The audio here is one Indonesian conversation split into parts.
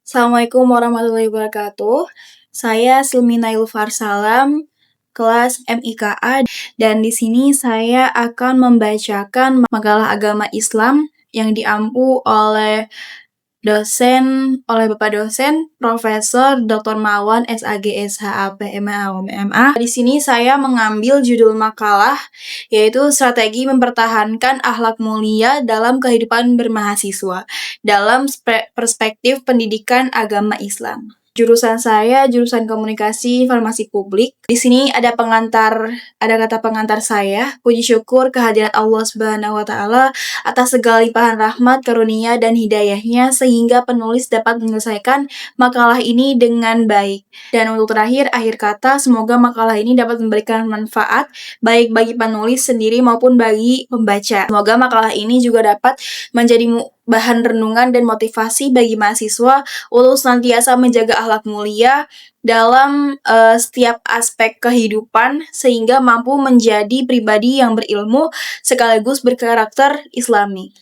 Assalamualaikum warahmatullahi wabarakatuh. Saya Silmi Nail Farsalam, kelas MIKA, dan di sini saya akan membacakan makalah agama Islam yang diampu oleh Bapak dosen Profesor Dr. Mawan SAG SHAP MMA. Di sini saya mengambil judul makalah yaitu strategi mempertahankan akhlak mulia dalam kehidupan bermahasiswa dalam perspektif pendidikan agama Islam. Jurusan saya jurusan Komunikasi Informasi Publik. Di sini ada kata pengantar saya. Puji syukur kehadirat Allah Subhanahu wa taala atas segala limpahan rahmat, karunia dan hidayahnya sehingga penulis dapat menyelesaikan makalah ini dengan baik. Dan untuk terakhir, akhir kata, semoga makalah ini dapat memberikan manfaat baik bagi penulis sendiri maupun bagi pembaca. Semoga makalah ini juga dapat menjadi bahan renungan dan motivasi bagi mahasiswa untuk senantiasa menjaga akhlak mulia dalam setiap aspek kehidupan sehingga mampu menjadi pribadi yang berilmu sekaligus berkarakter Islami.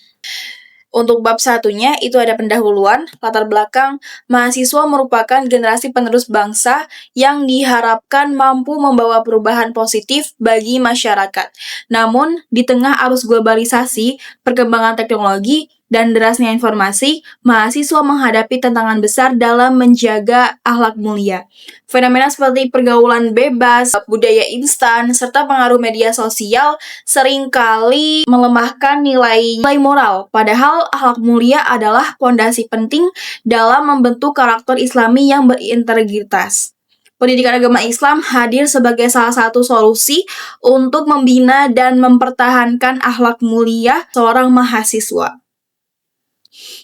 Untuk bab satunya itu ada pendahuluan, latar belakang, mahasiswa merupakan generasi penerus bangsa yang diharapkan mampu membawa perubahan positif bagi masyarakat. Namun, di tengah arus globalisasi, perkembangan teknologi, dan derasnya informasi, mahasiswa menghadapi tantangan besar dalam menjaga akhlak mulia. Fenomena seperti pergaulan bebas, budaya instan, serta pengaruh media sosial seringkali melemahkan nilai moral. Padahal akhlak mulia adalah fondasi penting dalam membentuk karakter Islami yang berintegritas. Pendidikan agama Islam hadir sebagai salah satu solusi untuk membina dan mempertahankan akhlak mulia seorang mahasiswa.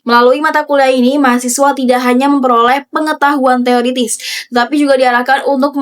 Melalui mata kuliah ini, mahasiswa tidak hanya memperoleh pengetahuan teoritis, tetapi juga diarahkan untuk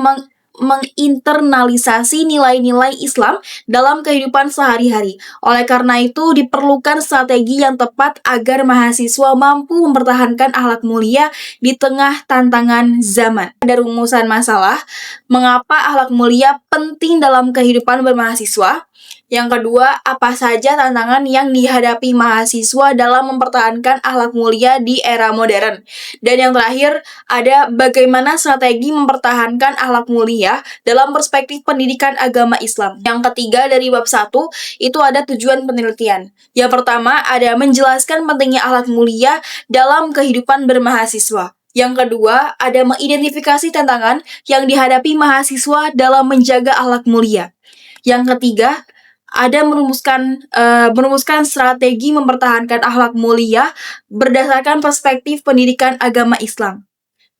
menginternalisasi nilai-nilai Islam dalam kehidupan sehari-hari. Oleh karena itu, diperlukan strategi yang tepat agar mahasiswa mampu mempertahankan akhlak mulia di tengah tantangan zaman. Ada rumusan masalah, mengapa akhlak mulia penting dalam kehidupan bermahasiswa? Yang kedua, apa saja tantangan yang dihadapi mahasiswa dalam mempertahankan akhlak mulia di era modern? Dan yang terakhir, ada bagaimana strategi mempertahankan akhlak mulia dalam perspektif pendidikan agama Islam. Yang ketiga dari bab 1, itu ada tujuan penelitian. Yang pertama, ada menjelaskan pentingnya akhlak mulia dalam kehidupan bermahasiswa. Yang kedua, ada mengidentifikasi tantangan yang dihadapi mahasiswa dalam menjaga akhlak mulia. Yang ketiga, ada merumuskan strategi mempertahankan akhlak mulia berdasarkan perspektif pendidikan agama Islam.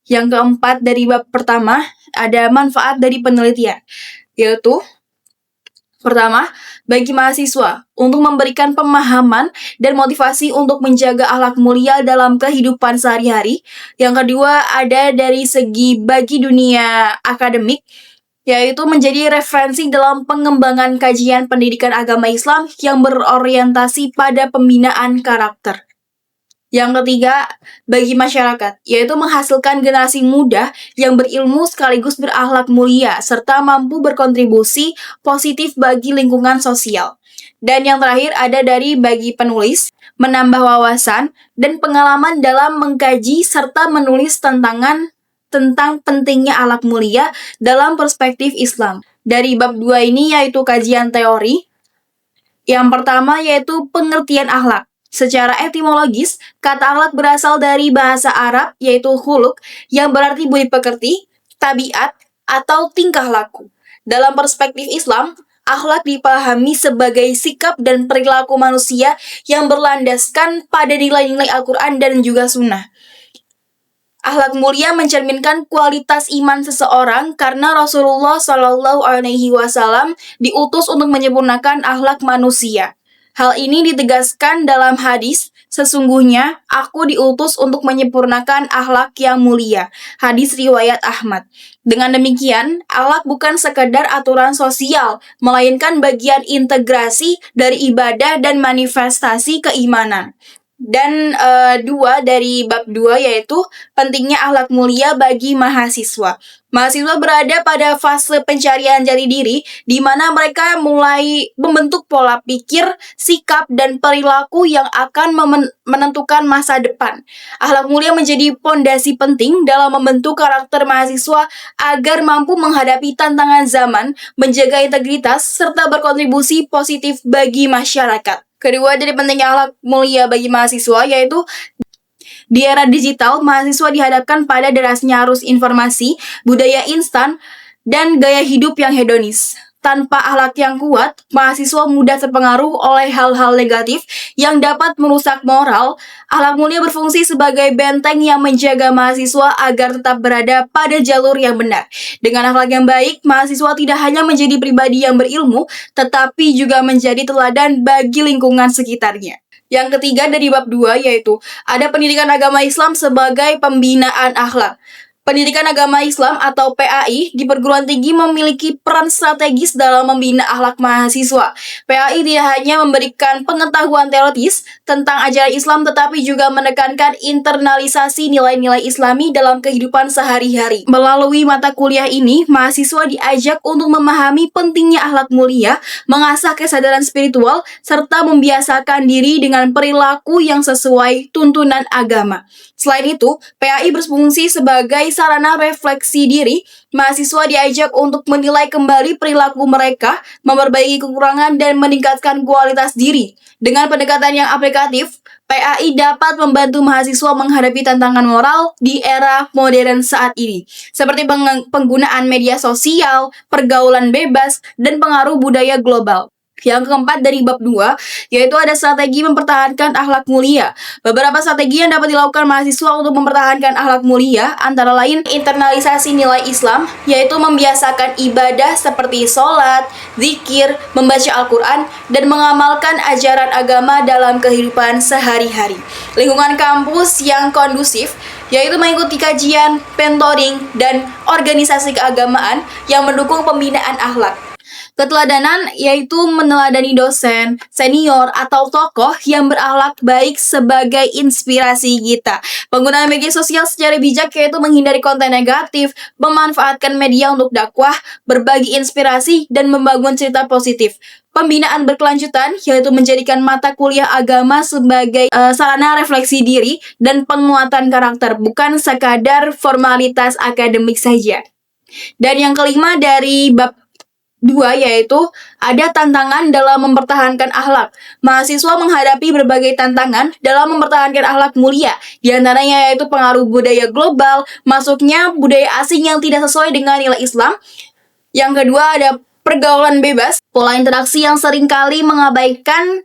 Yang keempat dari bab pertama, ada manfaat dari penelitian, yaitu pertama, bagi mahasiswa untuk memberikan pemahaman dan motivasi untuk menjaga akhlak mulia dalam kehidupan sehari-hari. Yang kedua, ada dari segi bagi dunia akademik, yaitu menjadi referensi dalam pengembangan kajian pendidikan agama Islam yang berorientasi pada pembinaan karakter. Yang ketiga, bagi masyarakat, yaitu menghasilkan generasi muda yang berilmu sekaligus berakhlak mulia, serta mampu berkontribusi positif bagi lingkungan sosial. Dan yang terakhir ada dari bagi penulis, menambah wawasan dan pengalaman dalam mengkaji serta menulis tentang pentingnya akhlak mulia dalam perspektif Islam. Dari bab 2 ini yaitu kajian teori. Yang pertama yaitu pengertian akhlak. Secara etimologis, kata akhlak berasal dari bahasa Arab yaitu khuluq yang berarti budi pekerti, tabiat, atau tingkah laku. Dalam perspektif Islam, akhlak dipahami sebagai sikap dan perilaku manusia yang berlandaskan pada nilai-nilai Al-Quran dan juga Sunnah. Akhlak mulia mencerminkan kualitas iman seseorang karena Rasulullah Shallallahu Alaihi Wasallam diutus untuk menyempurnakan akhlak manusia. Hal ini ditegaskan dalam hadis, sesungguhnya aku diutus untuk menyempurnakan akhlak yang mulia. Hadis riwayat Ahmad. Dengan demikian, akhlak bukan sekadar aturan sosial, melainkan bagian integrasi dari ibadah dan manifestasi keimanan. dan 2 dari bab 2 yaitu pentingnya akhlak mulia bagi mahasiswa. Mahasiswa berada pada fase pencarian jati diri di mana mereka mulai membentuk pola pikir, sikap, dan perilaku yang akan menentukan masa depan. Akhlak mulia menjadi pondasi penting dalam membentuk karakter mahasiswa agar mampu menghadapi tantangan zaman, menjaga integritas, serta berkontribusi positif bagi masyarakat. Kedua dari pentingnya akhlak mulia bagi mahasiswa yaitu di era digital, mahasiswa dihadapkan pada derasnya arus informasi, budaya instan, dan gaya hidup yang hedonis. Tanpa akhlak yang kuat, mahasiswa mudah terpengaruh oleh hal-hal negatif yang dapat merusak moral. Akhlak mulia berfungsi sebagai benteng yang menjaga mahasiswa agar tetap berada pada jalur yang benar. Dengan akhlak yang baik, mahasiswa tidak hanya menjadi pribadi yang berilmu, tetapi juga menjadi teladan bagi lingkungan sekitarnya. Yang ketiga dari bab 2 yaitu ada pendidikan agama Islam sebagai pembinaan akhlak. Pendidikan agama Islam atau PAI di perguruan tinggi memiliki peran strategis dalam membina akhlak mahasiswa. PAI tidak hanya memberikan pengetahuan teoritis tentang ajaran Islam tetapi juga menekankan internalisasi nilai-nilai Islami dalam kehidupan sehari-hari. Melalui mata kuliah ini, mahasiswa diajak untuk memahami pentingnya akhlak mulia, mengasah kesadaran spiritual, serta membiasakan diri dengan perilaku yang sesuai tuntunan agama. Selain itu, PAI berfungsi sebagai sarana refleksi diri. Mahasiswa diajak untuk menilai kembali perilaku mereka, memperbaiki kekurangan, dan meningkatkan kualitas diri. Dengan pendekatan yang aplikatif, PAI dapat membantu mahasiswa menghadapi tantangan moral di era modern saat ini, seperti penggunaan media sosial, pergaulan bebas, dan pengaruh budaya global. Yang keempat dari bab 2, yaitu ada strategi mempertahankan akhlak mulia. Beberapa strategi yang dapat dilakukan mahasiswa untuk mempertahankan akhlak mulia antara lain internalisasi nilai Islam, yaitu membiasakan ibadah seperti sholat, zikir, membaca Al-Quran, dan mengamalkan ajaran agama dalam kehidupan sehari-hari. Lingkungan kampus yang kondusif, yaitu mengikuti kajian, mentoring, dan organisasi keagamaan yang mendukung pembinaan akhlak. Keteladanan yaitu meneladani dosen, senior, atau tokoh yang berakhlak baik sebagai inspirasi kita. Penggunaan media sosial secara bijak yaitu menghindari konten negatif, memanfaatkan media untuk dakwah, berbagi inspirasi, dan membangun cerita positif. Pembinaan berkelanjutan yaitu menjadikan mata kuliah agama sebagai sarana refleksi diri dan penguatan karakter, bukan sekadar formalitas akademik saja. Dan yang kelima dari bab 2 yaitu ada tantangan dalam mempertahankan akhlak. Mahasiswa menghadapi berbagai tantangan dalam mempertahankan akhlak mulia. Di antaranya yaitu pengaruh budaya global, masuknya budaya asing yang tidak sesuai dengan nilai Islam. Yang kedua ada pergaulan bebas, pola interaksi yang seringkali mengabaikan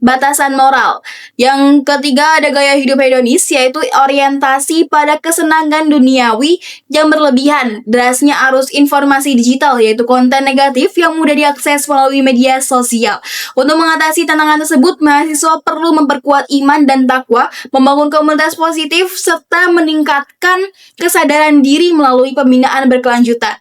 batasan moral. Yang ketiga ada gaya hidup hedonis, yaitu orientasi pada kesenangan duniawi yang berlebihan. Derasnya arus informasi digital, yaitu konten negatif yang mudah diakses melalui media sosial. Untuk mengatasi tantangan tersebut, mahasiswa perlu memperkuat iman dan takwa, membangun komunitas positif, serta meningkatkan kesadaran diri melalui pembinaan berkelanjutan.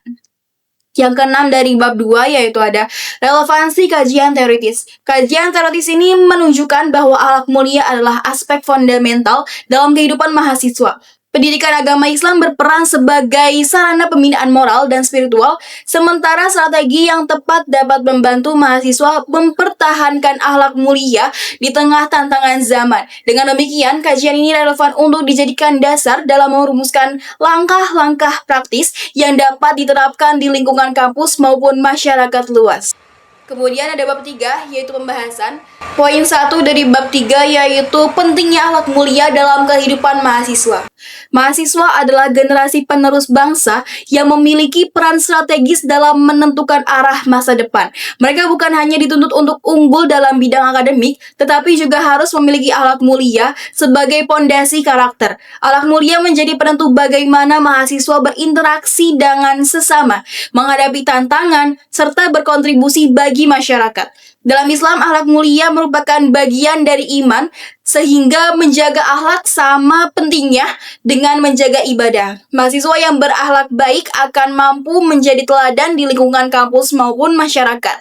Yang keenam dari bab 2 yaitu ada relevansi kajian teoritis. Kajian teoritis ini menunjukkan bahwa akhlak mulia adalah aspek fundamental dalam kehidupan mahasiswa. Pendidikan agama Islam berperan sebagai sarana pembinaan moral dan spiritual, sementara strategi yang tepat dapat membantu mahasiswa mempertahankan akhlak mulia di tengah tantangan zaman. Dengan demikian, kajian ini relevan untuk dijadikan dasar dalam merumuskan langkah-langkah praktis yang dapat diterapkan di lingkungan kampus maupun masyarakat luas. Kemudian ada bab 3 yaitu pembahasan. Poin 1 dari bab 3 yaitu pentingnya akhlak mulia dalam kehidupan mahasiswa. Mahasiswa adalah generasi penerus bangsa yang memiliki peran strategis dalam menentukan arah masa depan. Mereka bukan hanya dituntut untuk unggul dalam bidang akademik, tetapi juga harus memiliki akhlak mulia sebagai pondasi karakter. Akhlak mulia menjadi penentu bagaimana mahasiswa berinteraksi dengan sesama, menghadapi tantangan, serta berkontribusi bagi masyarakat. Dalam Islam, akhlak mulia merupakan bagian dari iman, sehingga menjaga akhlak sama pentingnya dengan menjaga ibadah. Mahasiswa yang berakhlak baik akan mampu menjadi teladan di lingkungan kampus maupun masyarakat.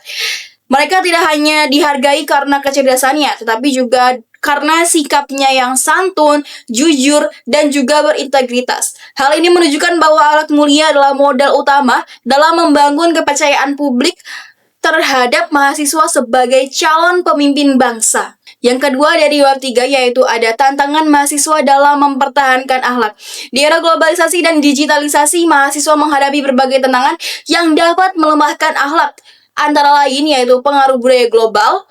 Mereka tidak hanya dihargai karena kecerdasannya, tetapi juga karena sikapnya yang santun, jujur, dan juga berintegritas. Hal ini menunjukkan bahwa akhlak mulia adalah modal utama dalam membangun kepercayaan publik terhadap mahasiswa sebagai calon pemimpin bangsa. Yang kedua dari bab 3 yaitu ada tantangan mahasiswa dalam mempertahankan akhlak. Di era globalisasi dan digitalisasi, mahasiswa menghadapi berbagai tantangan yang dapat melemahkan akhlak. Antara lain yaitu pengaruh budaya global,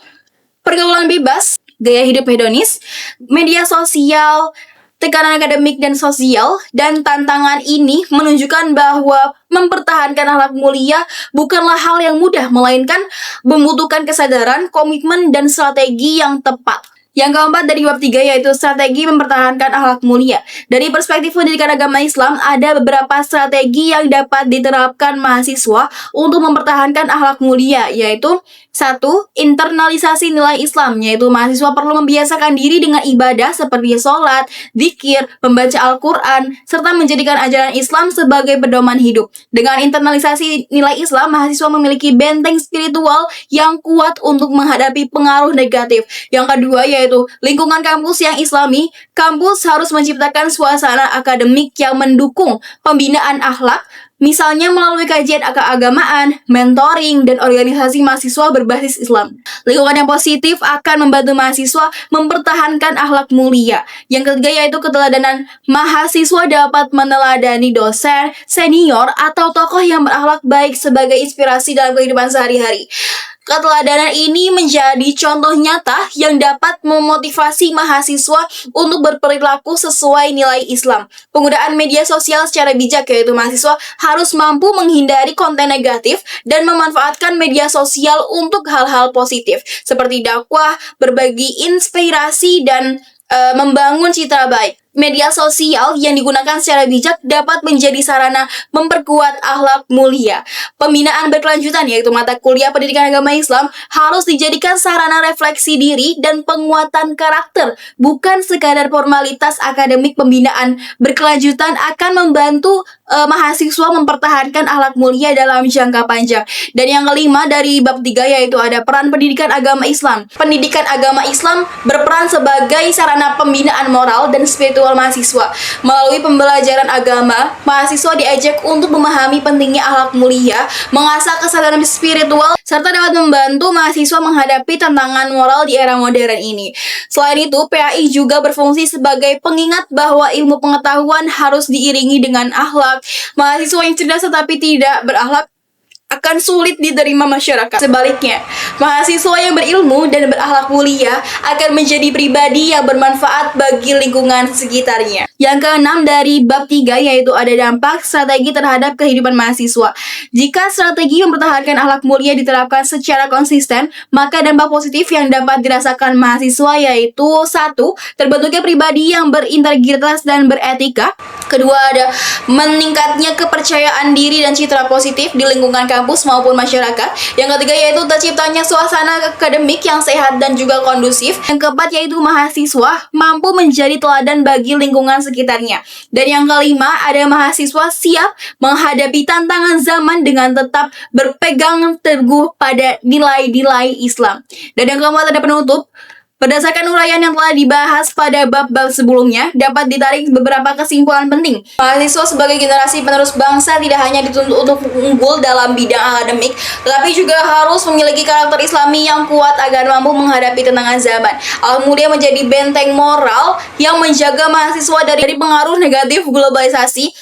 pergaulan bebas, gaya hidup hedonis, media sosial, tekanan akademik dan sosial, dan tantangan ini menunjukkan bahwa mempertahankan akhlak mulia bukanlah hal yang mudah, melainkan membutuhkan kesadaran, komitmen, dan strategi yang tepat. Yang keempat dari bab 3 yaitu strategi mempertahankan akhlak mulia. Dari perspektif pendidikan agama Islam, ada beberapa strategi yang dapat diterapkan mahasiswa untuk mempertahankan akhlak mulia, yaitu 1. Internalisasi nilai Islam, yaitu mahasiswa perlu membiasakan diri dengan ibadah seperti sholat, zikir, membaca Al-Quran, serta menjadikan ajaran Islam sebagai pedoman hidup. Dengan internalisasi nilai Islam, mahasiswa memiliki benteng spiritual yang kuat untuk menghadapi pengaruh negatif. Yang kedua yaitu lingkungan kampus yang islami. Kampus harus menciptakan suasana akademik yang mendukung pembinaan akhlak, misalnya melalui kajian keagamaan, mentoring, dan organisasi mahasiswa berbasis Islam. Lingkungan yang positif akan membantu mahasiswa mempertahankan akhlak mulia. Yang ketiga yaitu keteladanan. Mahasiswa dapat meneladani dosen, senior, atau tokoh yang berakhlak baik sebagai inspirasi dalam kehidupan sehari-hari. Keteladanan ini menjadi contoh nyata yang dapat memotivasi mahasiswa untuk berperilaku sesuai nilai Islam. Penggunaan media sosial secara bijak, yaitu mahasiswa harus mampu menghindari konten negatif dan memanfaatkan media sosial untuk hal-hal positif seperti dakwah, berbagi inspirasi, dan membangun citra baik. Media sosial yang digunakan secara bijak dapat menjadi sarana memperkuat akhlak mulia. Pembinaan berkelanjutan, yaitu mata kuliah pendidikan agama Islam, harus dijadikan sarana refleksi diri dan penguatan karakter, bukan sekadar formalitas akademik. Pembinaan berkelanjutan akan membantu mahasiswa mempertahankan akhlak mulia dalam jangka panjang. Dan yang kelima dari bab 3 yaitu ada peran pendidikan agama Islam. Pendidikan agama Islam berperan sebagai sarana pembinaan moral dan spiritual mahasiswa. Melalui pembelajaran agama, mahasiswa diajak untuk memahami pentingnya akhlak mulia, mengasah kesadaran spiritual, serta dapat membantu mahasiswa menghadapi tantangan moral di era modern ini. Selain itu, PAI juga berfungsi sebagai pengingat bahwa ilmu pengetahuan harus diiringi dengan akhlak. Mahasiswa yang cerdas tetapi tidak berakhlak akan sulit diterima masyarakat. Sebaliknya, mahasiswa yang berilmu dan berakhlak mulia akan menjadi pribadi yang bermanfaat bagi lingkungan sekitarnya. Yang keenam dari bab 3 yaitu ada dampak strategi terhadap kehidupan mahasiswa. Jika strategi mempertahankan akhlak mulia diterapkan secara konsisten, maka dampak positif yang dapat dirasakan mahasiswa yaitu 1. Terbentuknya pribadi yang berintegritas dan beretika. Kedua, ada meningkatnya kepercayaan diri dan citra positif di lingkungan kampus maupun masyarakat. Yang ketiga yaitu terciptanya suasana akademik yang sehat dan juga kondusif. Yang keempat yaitu mahasiswa mampu menjadi teladan bagi lingkungan sekitarnya. Dan yang kelima ada mahasiswa siap menghadapi tantangan zaman dengan tetap berpegang teguh pada nilai-nilai Islam. Dan yang keempat ada penutup. Berdasarkan uraian yang telah dibahas pada bab-bab sebelumnya, dapat ditarik beberapa kesimpulan penting. Mahasiswa sebagai generasi penerus bangsa tidak hanya dituntut untuk unggul dalam bidang akademik, tetapi juga harus memiliki karakter Islami yang kuat agar mampu menghadapi tantangan zaman. Akhlak mulia menjadi benteng moral yang menjaga mahasiswa dari pengaruh negatif globalisasi,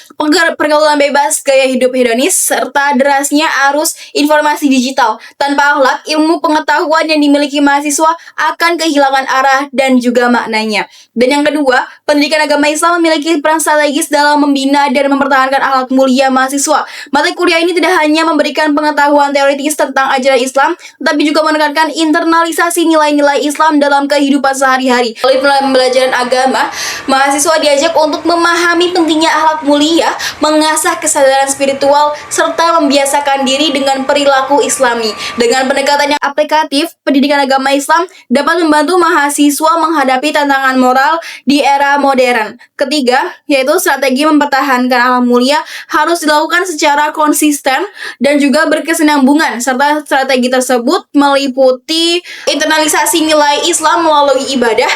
pergaulan bebas, gaya hidup hedonis, serta derasnya arus informasi digital. Tanpa akhlak, ilmu pengetahuan yang dimiliki mahasiswa akan kehilangan arah dan juga maknanya. Dan yang kedua, pendidikan agama Islam memiliki peran strategis dalam membina dan mempertahankan akhlak mulia mahasiswa. Mata kuliah ini tidak hanya memberikan pengetahuan teoritis tentang ajaran Islam, tetapi juga menekankan internalisasi nilai-nilai Islam dalam kehidupan sehari-hari. Melalui pembelajaran agama, mahasiswa diajak untuk memahami pentingnya akhlak mulia, mengasah kesadaran spiritual, serta membiasakan diri dengan perilaku Islami. Dengan pendekatan yang aplikatif, pendidikan agama Islam dapat membantu mahasiswa menghadapi tantangan moral di era modern. Ketiga, yaitu strategi mempertahankan akhlak mulia harus dilakukan secara konsisten dan juga berkesinambungan, serta strategi tersebut meliputi internalisasi nilai Islam melalui ibadah,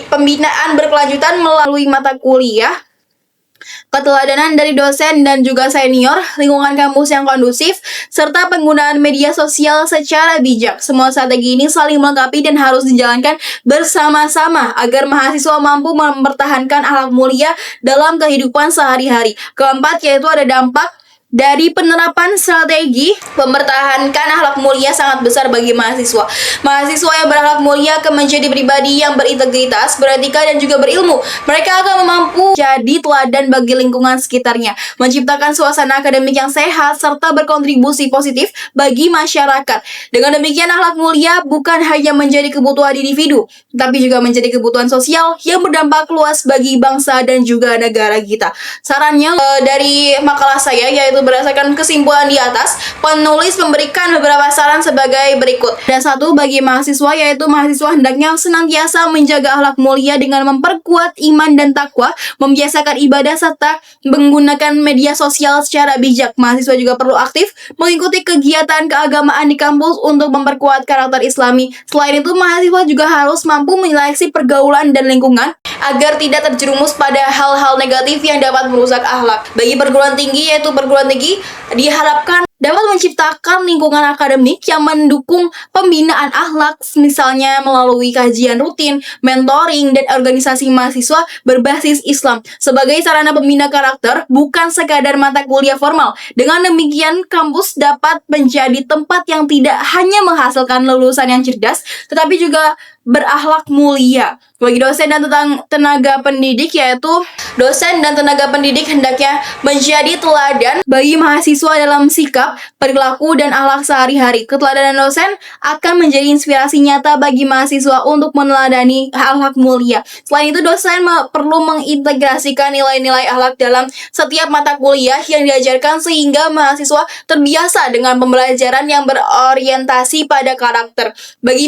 pembinaan berkelanjutan melalui mata kuliah, keteladanan dari dosen dan juga senior, lingkungan kampus yang kondusif, serta penggunaan media sosial secara bijak. Semua strategi ini saling melengkapi dan harus dijalankan bersama-sama agar mahasiswa mampu mempertahankan akhlak mulia dalam kehidupan sehari-hari. Keempat, yaitu ada dampak dari penerapan strategi mempertahankan akhlak mulia sangat besar bagi mahasiswa. Mahasiswa yang berakhlak mulia akan menjadi pribadi yang berintegritas, beretika, dan juga berilmu. Mereka akan mampu jadi teladan bagi lingkungan sekitarnya, menciptakan suasana akademik yang sehat, serta berkontribusi positif bagi masyarakat. Dengan demikian, akhlak mulia bukan hanya menjadi kebutuhan individu, tapi juga menjadi kebutuhan sosial yang berdampak luas bagi bangsa dan juga negara kita. Sarannya dari makalah saya, yaitu berdasarkan kesimpulan di atas, penulis memberikan beberapa saran sebagai berikut. Dan satu, bagi mahasiswa, yaitu mahasiswa hendaknya senantiasa menjaga akhlak mulia dengan memperkuat iman dan takwa, membiasakan ibadah, serta menggunakan media sosial secara bijak. Mahasiswa juga perlu aktif mengikuti kegiatan keagamaan di kampus untuk memperkuat karakter Islami. Selain itu, mahasiswa juga harus mampu menyeleksi pergaulan dan lingkungan agar tidak terjerumus pada hal-hal negatif yang dapat merusak akhlak. Bagi perguruan tinggi, yaitu perguruan tinggi diharapkan dapat menciptakan lingkungan akademik yang mendukung pembinaan akhlak, misalnya melalui kajian rutin, mentoring, dan organisasi mahasiswa berbasis Islam sebagai sarana pembina karakter, bukan sekadar mata kuliah formal. Dengan demikian, kampus dapat menjadi tempat yang tidak hanya menghasilkan lulusan yang cerdas, tetapi juga berakhlak mulia. Bagi dosen dan tenaga pendidik, yaitu dosen dan tenaga pendidik hendaknya menjadi teladan bagi mahasiswa dalam sikap, perilaku, dan akhlak sehari-hari. Keteladanan dosen akan menjadi inspirasi nyata bagi mahasiswa untuk meneladani akhlak mulia. Selain itu, dosen perlu mengintegrasikan nilai-nilai akhlak dalam setiap mata kuliah yang diajarkan sehingga mahasiswa terbiasa dengan pembelajaran yang berorientasi pada karakter. Bagi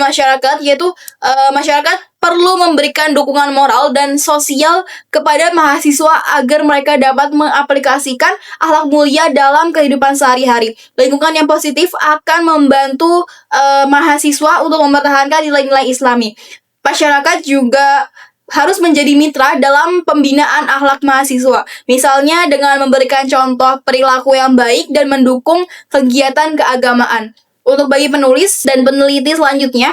masyarakat, yaitu masyarakat perlu memberikan dukungan moral dan sosial kepada mahasiswa agar mereka dapat mengaplikasikan akhlak mulia dalam kehidupan sehari-hari. Lingkungan yang positif akan membantu mahasiswa untuk mempertahankan nilai-nilai Islami. Masyarakat juga harus menjadi mitra dalam pembinaan akhlak mahasiswa. Misalnya dengan memberikan contoh perilaku yang baik dan mendukung kegiatan keagamaan. Untuk bagi penulis dan peneliti selanjutnya,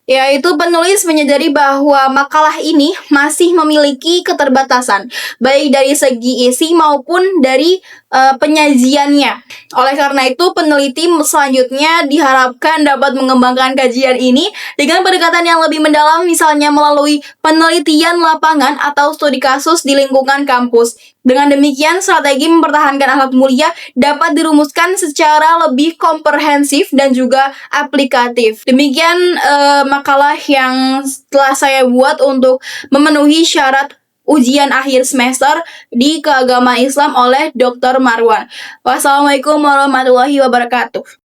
yaitu penulis menyadari bahwa makalah ini masih memiliki keterbatasan, baik dari segi isi maupun dari penyajiannya. Oleh karena itu, peneliti selanjutnya diharapkan dapat mengembangkan kajian ini dengan pendekatan yang lebih mendalam, misalnya melalui penelitian lapangan atau studi kasus di lingkungan kampus. Dengan demikian, strategi mempertahankan akhlak mulia dapat dirumuskan secara lebih komprehensif dan juga aplikatif. Demikian makalah yang telah saya buat untuk memenuhi syarat ujian akhir semester di keagamaan Islam oleh Dr. Marwan. Wassalamualaikum warahmatullahi wabarakatuh.